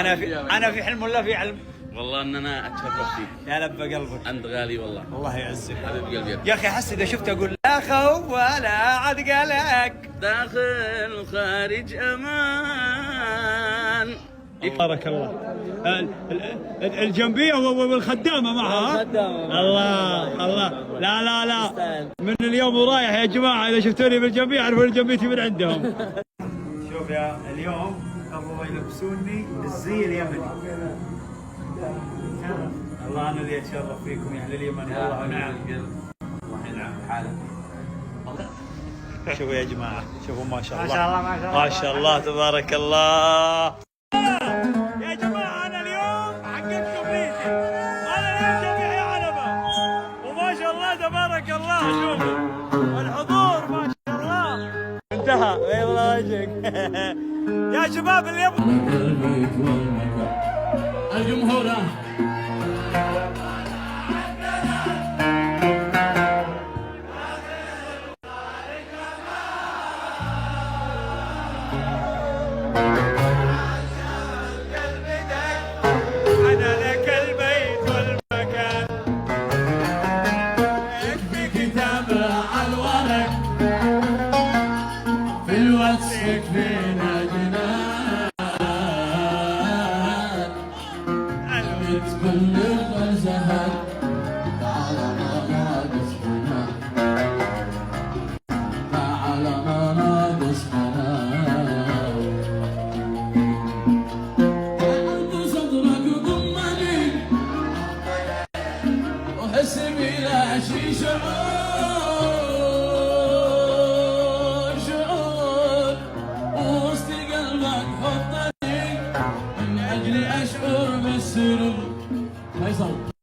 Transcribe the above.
انا في حلم ولا في علم؟ والله ان انا اتشرف فيك. يا لب قلبك، انت غالي والله. الله يعزك حبيب قلبي يا اخي. احس اذا شفت اقول لا خوف ولا عاد قلق، داخل وخارج امان. بارك الله. الجنبيه والخدامه معها. الله الله. لا لا لا، من اليوم ورايح يا جماعه اذا شفتوني بالجنبيه اعرفوا الجنبيتي من عندهم. شوف يا اليوم قبل يلبسوني الزي اليمني. الله انا اللي اتشرف فيكم يا اهل اليمن. والله ونعم. الله ينعم حالك. شوفوا يا جماعه، شوفوا ما شاء الله ما شاء الله ما شاء الله ما شاء الله تبارك الله. يا جماعه انا اليوم حققت كبريتي. انا اليوم جميع علبه وما شاء الله تبارك الله. شوفوا الحضور ما شاء الله انتهى. والله وجهك. يا شباب اللي يبغى الجمهور أنا لك البيت والمكان، يكفي كتاب على الورق في الواتس يكفينا جنان كل الزهر تعال ما ناقص حنان تعال ما ناقص حنان قلب صدرك ضمني وحس بلا شي شعور وسط قلبك حطني من اجل اشعر بالسرور فيصل.